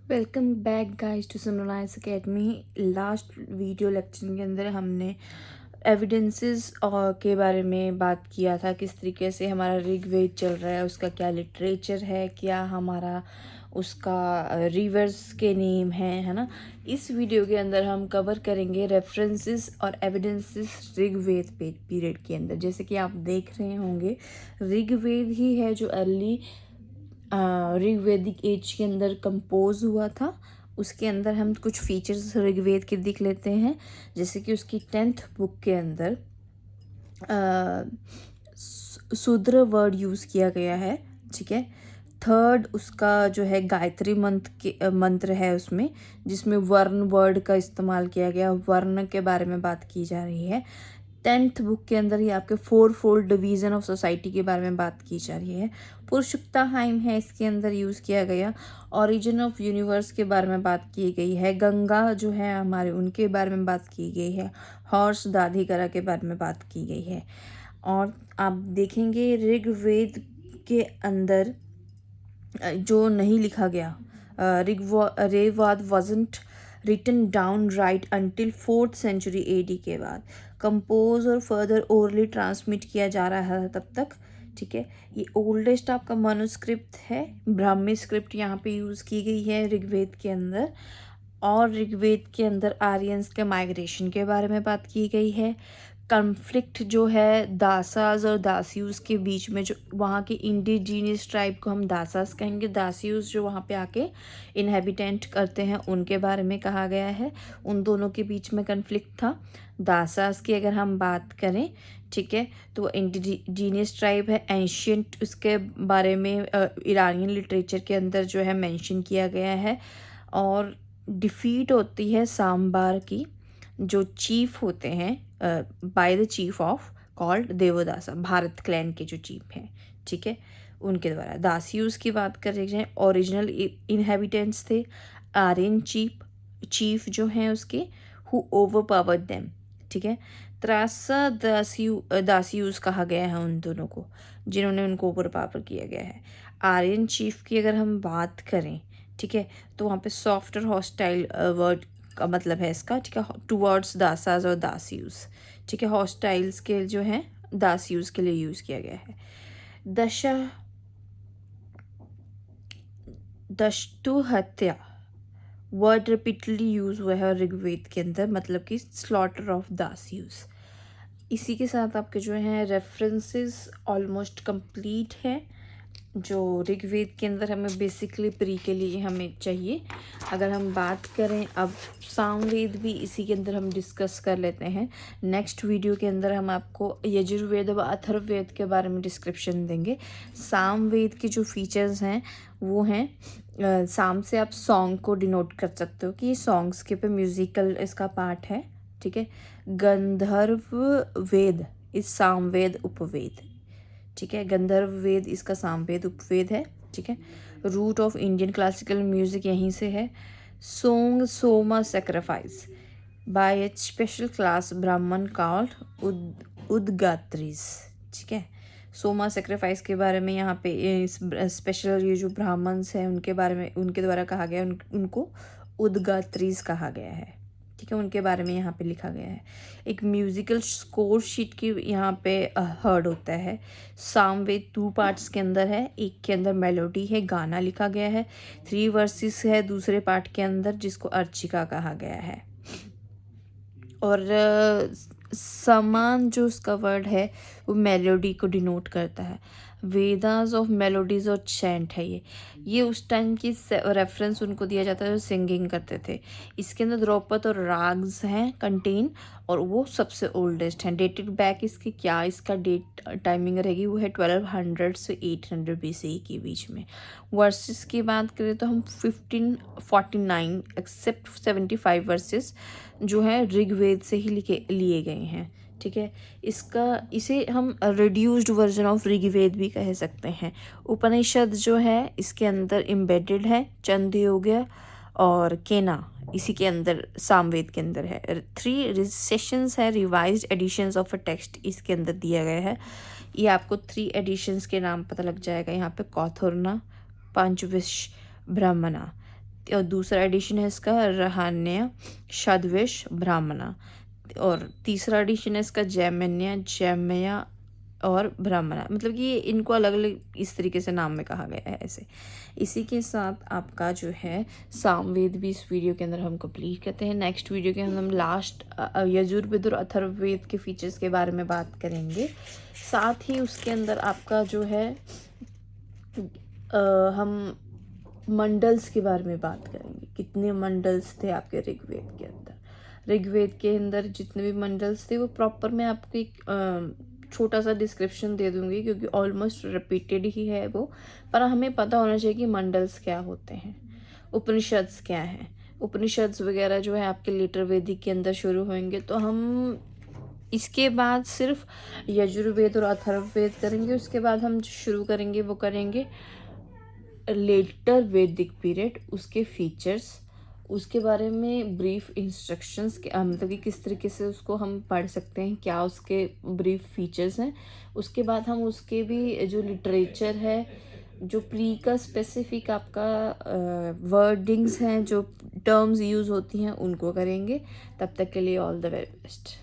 Welcome back guys to Sunrise Academy. Last video lecture के अंदर हमने एविडेंसेस और के बारे में बात किया था, किस तरीके से हमारा ऋग्वेद चल रहा है, उसका क्या लिटरेचर है, क्या हमारा उसका रिवर्स के नेम है ना। इस वीडियो के अंदर हम कवर करेंगे रेफरेंसेस और एविडेंसेस ऋग्वेद पीरियड के अंदर। जैसे कि आप देख रहे होंगे, ऋग्वेद ही है जो अर्ली ऋग्वेदिक एज के अंदर कंपोज हुआ था। उसके अंदर हम कुछ फीचर्स ऋग्वेद के देख लेते हैं। जैसे कि उसकी 10th बुक के अंदर शूद्र वर्ड यूज़ किया गया है, ठीक है। थर्ड उसका जो है गायत्री मंत्र है उसमें, जिसमें वर्ण वर्ड का इस्तेमाल किया गया, वर्ण के बारे में बात की जा रही है। 10th बुक के अंदर ही आपके 4-fold डिवीज़न ऑफ सोसाइटी के बारे में बात की जा रही है। पुरुषुक्ताहाइम है इसके अंदर यूज़ किया गया। ओरिजिन ऑफ यूनिवर्स के बारे में बात की गई है। गंगा जो है हमारे, उनके बारे में बात की गई है। हॉर्स दाधिकरा के बारे में बात की गई है। और आप देखेंगे ऋग्वेद के अंदर जो नहीं लिखा गया, Rigveda wasn't written down right until 4th century AD के बाद कंपोज और फर्दर ओरली ट्रांसमिट किया जा रहा है तब तक, ठीक है। ये ओल्डेस्ट आपका मनुस्क्रिप्ट है, ब्राह्मी स्क्रिप्ट यहाँ पे यूज़ की गई है ऋग्वेद के अंदर। और ऋग्वेद के अंदर आर्यंस के माइग्रेशन के बारे में बात की गई है। कन्फ्लिक्ट जो है दासाज और दासियूस के बीच में, जो वहाँ के इंडिजीनियस ट्राइब को हम दासास कहेंगे, दासियूस जो वहाँ पे आके इनहेबिटेंट करते हैं, उनके बारे में कहा गया है। उन दोनों के बीच में कन्फ्लिक्ट था। दासास की अगर हम बात करें, ठीक है, तो वो इंडिजीनियस ट्राइब है। एंशियंट उसके बारे में ईरानियन लिटरेचर के अंदर जो है मेंशन किया गया है। और डिफीट होती है सांबार की, जो चीफ होते हैं by the chief of called देवदासा, भारत क्लैन के जो चीफ हैं, ठीक है, उनके द्वारा। दासियूस की बात करें जाए, ओरिजिनल इनहेबिटेंट्स थे, आर्यन चीफ जो हैं उसके, हु ओवर पावर्ड देम, ठीक है। त्रासा दासियूस कहा गया है उन दोनों को, जिन्होंने उनको ओवर पावर किया गया है। आर्यन चीफ की अगर हम बात करें, ठीक है, तो वहाँ पे सॉफ्ट और हॉस्टाइल वर्ड का मतलब है इसका, ठीक है, टुवर्ड्स दासाज और दासियूस, ठीक है। हॉस्टाइल्स के जो हैं दासियूस के लिए यूज़ किया गया है। दशतु हत्या वर्ड रिपीटली यूज़ हुआ है ऋग्वेद के अंदर, मतलब कि स्लॉटर ऑफ दासियूस। इसी के साथ आपके जो हैं रेफरेंसेस ऑलमोस्ट कंप्लीट है, जो ऋग्वेद के अंदर हमें बेसिकली प्री के लिए हमें चाहिए। अगर हम बात करें अब सामवेद भी इसी के अंदर हम डिस्कस कर लेते हैं। नेक्स्ट वीडियो के अंदर हम आपको यजुर्वेद व अथर्ववेद के बारे में डिस्क्रिप्शन देंगे। सामवेद के जो फीचर्स हैं वो हैं, साम से आप सॉन्ग को डिनोट कर सकते हो कि ये सॉन्ग्स के पे म्यूजिकल इसका पार्ट है, ठीक है। गंधर्व वेद इस सामवेद उपवेद, ठीक है। गंधर्व वेद इसका सामवेद उपवेद है, ठीक है। Root of Indian classical music यहीं से है। Song Soma sacrifice by a special class Brahmin called udgatris, ठीक है। सोमा सेक्रीफाइस के बारे में यहाँ पे स्पेशल ये जो ब्राह्मण्स हैं उनके बारे में, उनके द्वारा कहा गया, उनको उदगात्रीज कहा गया है, ठीक है। उनके बारे में यहाँ पे लिखा गया है। एक म्यूजिकल स्कोर शीट की यहाँ पे हर्ड होता है। सामवेद 2 पार्ट्स के अंदर है, एक के अंदर मेलोडी है, गाना लिखा गया है। 3 वर्सेस है दूसरे पार्ट के अंदर, जिसको अर्चिका कहा गया है। और समान जो उसका वर्ड है वो मेलोडी को डिनोट करता है। वेदास ऑफ मेलोडीज और चैंट है ये उस टाइम की रेफरेंस उनको दिया जाता है जो सिंगिंग करते थे। इसके अंदर द्रौपद और राग्स हैं कंटेन, और वो सबसे ओल्डेस्ट हैं। डेटेड बैक इसकी क्या इसका डेट टाइमिंग रहेगी, वो है 1200 से 800 BCE के बीच में। वर्सेस की बात करें तो हम 1549 एक्सेप्ट 75 वर्सेस जो है ऋग्वेद से ही लिए गए हैं, ठीक है। इसे हम रिड्यूस्ड वर्जन ऑफ ऋग्वेद भी कह सकते हैं। उपनिषद जो है इसके अंदर एम्बेडेड है, चंद्रयोग्य और केना इसी के अंदर सामवेद के अंदर है। 3 सेशंस है, revised editions of a text इसके अंदर दिया गया है। ये आपको 3 एडिशंस के नाम पता लग जाएगा यहाँ पे, कौथुर्ना, पंचविश, ब्राह्मणा। और दूसरा एडिशन है इसका रहण्य शतविश ब्राह्मणा, और तीसरा एडिशन है इसका जैमिन्य जैमया और ब्राह्मणा। मतलब कि ये इनको अलग अलग इस तरीके से नाम में कहा गया है ऐसे। इसी के साथ आपका जो है सामवेद भी इस वीडियो के अंदर हम कंप्लीट करते हैं। नेक्स्ट वीडियो के अंदर हम लास्ट यजुर्वेद और अथर्ववेद के फीचर्स के बारे में बात करेंगे। साथ ही उसके अंदर आपका जो है हम मंडल्स के बारे में बात करेंगे। कितने मंडल्स थे आपके ऋग्वेद के अंदर। ऋग्वेद के अंदर जितने भी मंडल्स थे वो प्रॉपर मैं आपको एक छोटा सा डिस्क्रिप्शन दे दूंगी, क्योंकि ऑलमोस्ट रिपीटेड ही है वो, पर हमें पता होना चाहिए कि मंडल्स क्या होते हैं, उपनिषद्स क्या हैं। उपनिषद्स वगैरह जो है आपके लेटर वैदिक के अंदर शुरू होंगे, तो हम इसके बाद सिर्फ यजुर्वेद और अथर्ववेद करेंगे। उसके बाद हम जो शुरू करेंगे वो करेंगे लेटर वैदिक पीरियड, उसके फीचर्स, उसके बारे में ब्रीफ इंस्ट्रक्शंस के मतलब कि किस तरीके से उसको हम पढ़ सकते हैं, क्या उसके ब्रीफ फीचर्स हैं। उसके बाद हम उसके भी जो लिटरेचर है, जो प्री का स्पेसिफिक आपका वर्डिंग्स हैं, जो टर्म्स यूज़ होती हैं, उनको करेंगे। तब तक के लिए ऑल द वेरी बेस्ट।